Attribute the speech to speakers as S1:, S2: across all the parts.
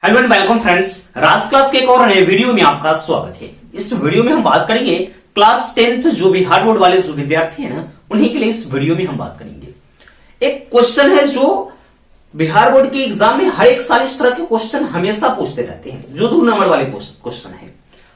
S1: Hello and welcome friends, Raj class के एक और नए वीडियो में आपका स्वागत है। इस वीडियो में हम बात करेंगे क्लास 10th जो बिहार बोर्ड वाले जो विद्यार्थी हैं ना, उन्हीं के लिए इस वीडियो में हम बात करेंगे। एक क्वेश्चन है जो बिहार बोर्ड के एग्जाम में हर एक साल इस तरह के क्वेश्चन हमेशा पूछते रहते हैं, जो 2 नंबर वाले क्वेश्चन है।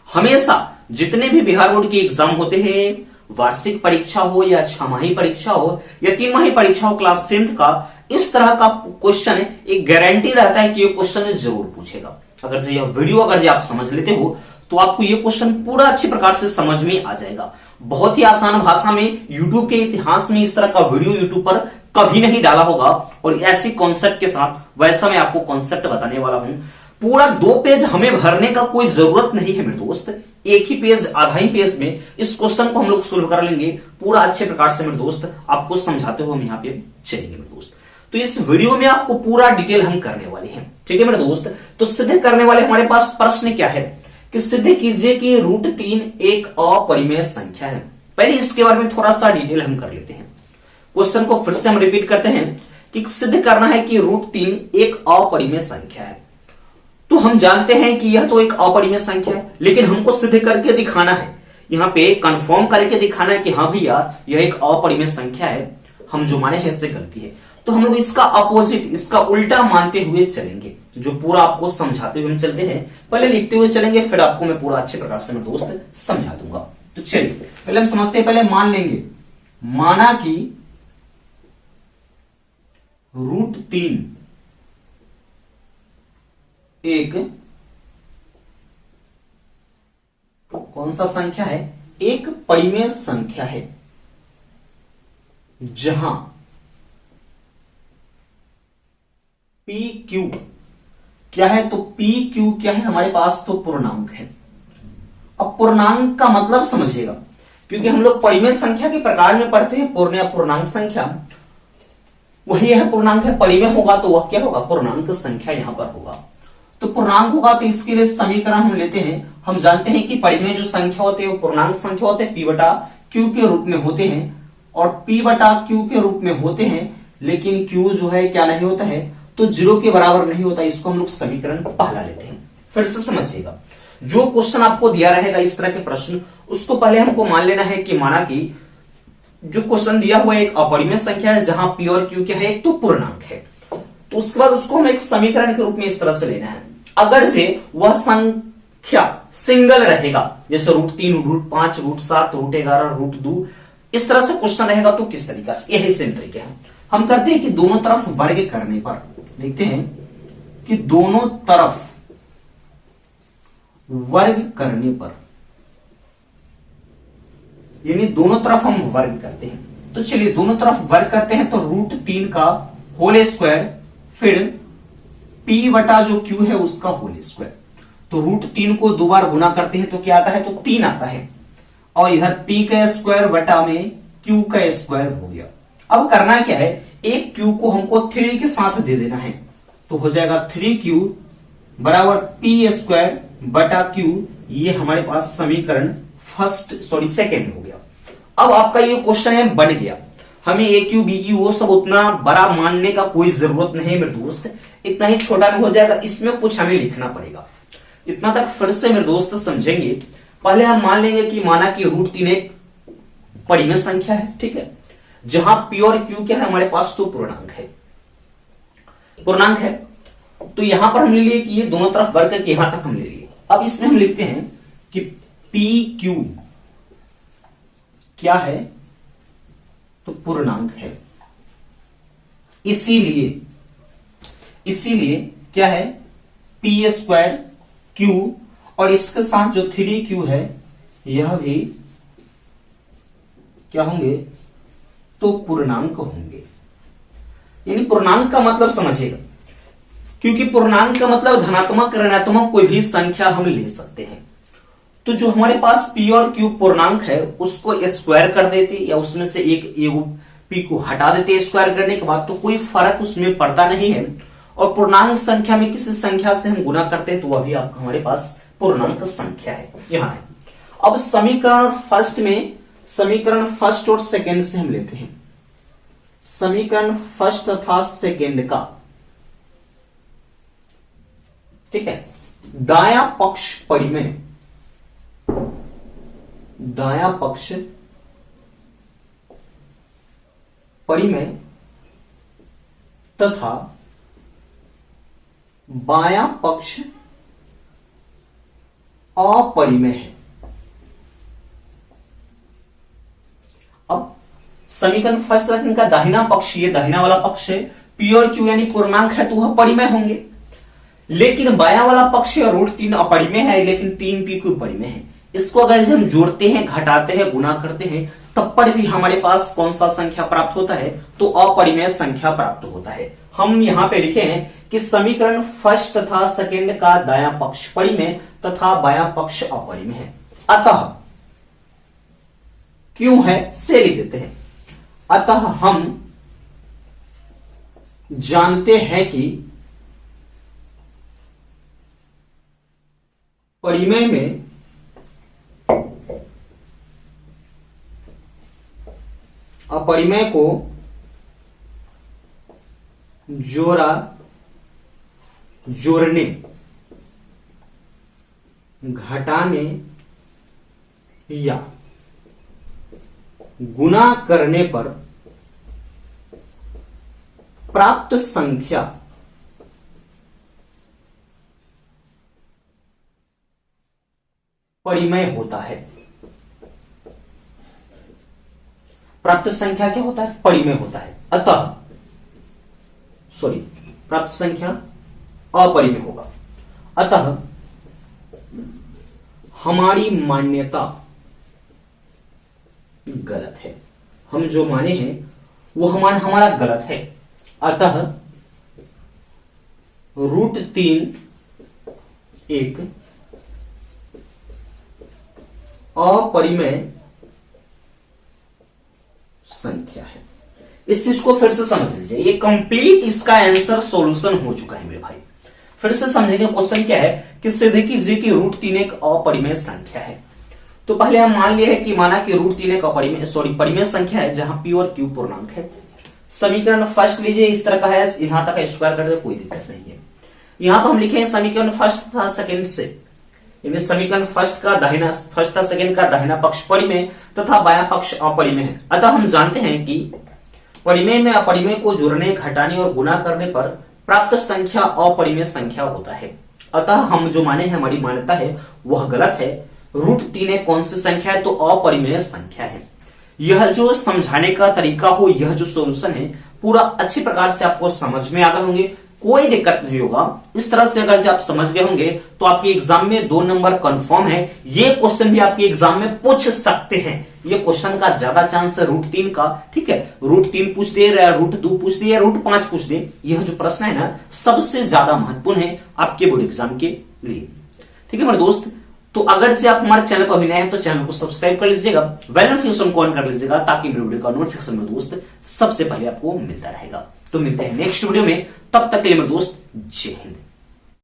S1: हमेशा जितने भी बिहार बोर्ड के एग्जाम होते हैं, वार्षिक परीक्षा हो या 6 परीक्षा हो या 3 परीक्षा हो, क्लास 10th का इस तरह का क्वेश्चन एक गारंटी रहता है कि ये क्वेश्चन जरूर पूछेगा। अगर यह वीडियो आप समझ लेते हो तो आपको ये क्वेश्चन पूरा अच्छी प्रकार से समझ में आ जाएगा। बहुत ही आसान भाषा में, यूट्यूब के इतिहास में इस तरह का वीडियो यूट्यूब पर कभी नहीं डाला होगा और ऐसी कॉन्सेप्ट के साथ वैसा मैं आपको कॉन्सेप्ट बताने वाला हूं। पूरा 2 पेज हमें भरने का कोई जरूरत नहीं है मेरे दोस्त, एक ही पेज, आधा ही पेज में इस क्वेश्चन को हम लोग सोल्व कर लेंगे पूरा अच्छे प्रकार से मेरे दोस्त। आपको समझाते हुए हम यहाँ पे चलेंगे मेरे दोस्त। तो इस वीडियो में आपको पूरा डिटेल हम करने वाले हैं, ठीक है मेरे दोस्त। तो सिद्ध करने वाले हमारे पास प्रश्न क्या है कि सिद्ध कीजिए कि √3 एक अपरिमेय संख्या है। पहले इसके बारे में थोड़ा सा डिटेल हम कर लेते हैं। क्वेश्चन को फिर से हम रिपीट करते हैं कि सिद्ध करना है कि √3 एक अपरिमेय संख्या है। तो हम जानते हैं कि यह तो एक अपरिमेय संख्या है, लेकिन हमको सिद्ध करके दिखाना है, यहाँ पे कंफर्म करके दिखाना है कि हाँ भैया यह एक अपरिमेय संख्या है। हम जो माने हैं इससे गलती है, तो हम लोग इसका अपोजिट, इसका उल्टा मानते हुए चलेंगे, जो पूरा आपको समझाते हुए हम चलते हैं। पहले लिखते हुए चलेंगे, फिर आपको मैं पूरा अच्छे प्रकार से मेरे दोस्त समझा दूंगा। तो चलिए पहले हम समझते हैं, पहले मान लेंगे, माना कि √3 एक कौन सा संख्या है? एक परिमेय संख्या है, जहां PQ क्या है? तो PQ क्या है हमारे पास? तो पूर्णांक है। अब पूर्णांक का मतलब समझिएगा, क्योंकि हम लोग परिमेय संख्या के प्रकार में पढ़ते हैं, पूर्ण या पूर्णांक संख्या वही है पूर्णांक है। परिमेय होगा तो वह क्या होगा? पूर्णांक संख्या यहां पर होगा। तो पूर्णांक होगा तो इसके लिए समीकरण हम लेते हैं। हम जानते हैं कि परिमेय जो संख्या होते हैं वो पूर्णांक संख्या होते हैं, P/Q के रूप में होते हैं और P/Q के रूप में होते हैं, लेकिन Q जो है क्या नहीं होता है? तो 0 के बराबर नहीं होता। इसको हम लोग समीकरण पहला लेते हैं। फिर से समझिएगा, जो क्वेश्चन आपको दिया रहेगा इस तरह के प्रश्न, उसको पहले हमको मान लेना है कि माना कि जो क्वेश्चन दिया हुआ एक अपरिमेय संख्या है, जहां P और Q क्या है? एक तो पूर्णांक है। तो उसके बाद उसको हम एक समीकरण के रूप में इस तरह से लेना है। अगर से वह संख्या सिंगल रहेगा, जैसे √3, √5, √7, √11, √2, इस तरह से क्वेश्चन रहेगा, तो किस तरीका से? यही सेम तरीके है। हम करते हैं कि दोनों तरफ वर्ग करने पर देखते हैं कि दोनों तरफ वर्ग करने पर, यानी दोनों तरफ हम वर्ग करते हैं। तो चलिए दोनों तरफ वर्ग करते हैं, तो √3 का होल स्क्वायर, फिर P/Q है उसका होल स्क्वायर। तो √3 को 2 बार गुना करते हैं तो क्या आता है? तो 3 आता है, और इधर P का स्क्वायर बटा में Q का स्क्वायर हो गया। अब करना क्या है? एक Q को हमको 3 के साथ दे देना है, तो हो जाएगा 3Q बराबर P² बटा Q। ये हमारे पास समीकरण सेकेंड हो गया। अब आपका ये क्वेश्चन है बन गया। हमें AQ BQ वो सब उतना बड़ा मानने का कोई जरूरत नहीं मेरे दोस्त, इतना ही छोटा में हो जाएगा। इसमें कुछ हमें लिखना पड़ेगा। इतना तक फिर से मेरे दोस्त समझेंगे। पहले हम मान लेंगे कि माना कि √3 एक परिमेय संख्या है, ठीक है, जहां P और Q क्या है हमारे पास? तो पूर्णांक है, पूर्णांक है। तो यहां पर हम ले लिए कि ये दोनों तरफ वर्ग करके यहां तक हम ले लिए। अब इसमें हम लिखते हैं कि PQ क्या है? तो पूर्णांक है। इसीलिए क्या है? P² Q, और इसके साथ जो 3Q है यह भी क्या होंगे? तो पूर्णांक होंगे। यानी पूर्णांक का मतलब समझिएगा, क्योंकि पूर्णांक का मतलब धनात्मक ऋणात्मक कोई भी संख्या हम ले सकते हैं। तो जो हमारे पास P और Q पूर्णांक है उसको स्क्वायर कर देते, या उसमें से एक P को हटा देते स्क्वायर करने के बाद, तो कोई फर्क उसमें पड़ता नहीं है। और पूर्णांक संख्या में किसी संख्या से हम गुना करते हैं तो वह भी आपका हमारे पास पूर्णांक संख्या है, यहां है। अब समीकरण फर्स्ट और सेकंड से हम लेते हैं। समीकरण फर्स्ट तथा सेकंड का ठीक है। दाया पक्ष परिमेय, दाया पक्ष परिमेय तथा बाया पक्ष अपरिमेय है। अब समीकरण फर्स्ट का दाहिना पक्ष, ये दाहिना वाला पक्ष है, पी और क्यू यानी पूर्णांक है तो वह परिमेय होंगे, लेकिन बाया वाला पक्ष है √3 अपरिमेय है, लेकिन 3p क्यू परिमेय है। इसको अगर हम जोड़ते हैं, घटाते हैं, गुना करते हैं, तब पर भी हमारे पास कौन सा संख्या प्राप्त होता है, तो अपरिमेय संख्या प्राप्त होता है। हम यहां पे लिखे हैं कि समीकरण फर्स्ट तथा सेकंड का दाया पक्ष परिमेय तथा बाया पक्ष अपरिमेय है। अतः क्यों है से लिख देते हैं। अतः हम जानते हैं कि परिमेय में अपरिमेय को जोड़ने, घटाने या गुणा करने पर प्राप्त संख्या परिमेय होता है। प्राप्त संख्या क्या होता है, परिमेय होता है। अतः प्राप्त संख्या अपरिमेय होगा। अतः हमारी मान्यता गलत है, हम जो माने हैं वो हमारा गलत है। अतः √3 एक अपरिमेय संख्या है। इस चीज को फिर से समझ लीजिए, ये कंप्लीट इसका आंसर सॉल्यूशन हो चुका है मेरे भाई। फिर से समझेंगे क्वेश्चन क्या है कि सिद्ध कीजिए कि √3 एक अपरिमेय संख्या है। तो पहले हम मान लिए कि माना कि √3 एक परिमेय संख्या है जहां p और q पूर्णांक है। समीकरण फर्स्ट लीजिए, इस तरह का है, यहां तक स्क्वायर कर दे कोई दिक्कत नहीं है। यहां पर हम लिखे हैं समीकरण फर्स्ट था सेकंड से, यानी समीकरण फर्स्ट था सेकंड का दाहिना पक्ष परिमेय तथा बाया पक्ष अपरिमेय है। अतः हम जानते हैं कि परिमेय में अपरिमेय को जोड़ने, घटाने और गुणा करने पर प्राप्त संख्या अपरिमेय संख्या होता है। अतः हम जो माने हैं, हमारी मान्यता है वह गलत है। √3 एक कौन सी संख्या है, तो अपरिमेय संख्या है। यह जो समझाने का तरीका हो, यह जो सॉल्यूशन है, पूरा अच्छी प्रकार से आपको समझ में आ गए होंगे, कोई दिक्कत नहीं होगा। इस तरह से अगर जब आप समझ गए होंगे तो आपके एग्जाम में 2 नंबर कंफर्म है। ये क्वेश्चन भी आपके एग्जाम में पूछ सकते हैं। ये क्वेश्चन का ज्यादा चांस है √3 का, ठीक है। √3 पूछ दे, √2 पूछ दे या √5 पूछ दे, यह जो प्रश्न है ना सबसे ज्यादा महत्वपूर्ण है आपके बोर्ड एग्जाम के लिए, ठीक है मेरे दोस्त। तो अगर से आप हमारे चैनल पर अभी नए हैं तो चैनल को सब्सक्राइब कर लीजिएगा, बेल नोटिफिकेशन को ऑन कर लीजिएगा, ताकि मेरे वीडियो का नोटिफिकेशन मेरे दोस्त सबसे पहले आपको मिलता रहेगा। तो मिलते हैं नेक्स्ट वीडियो में, तब तक के लिए मेरे दोस्त जय हिंद।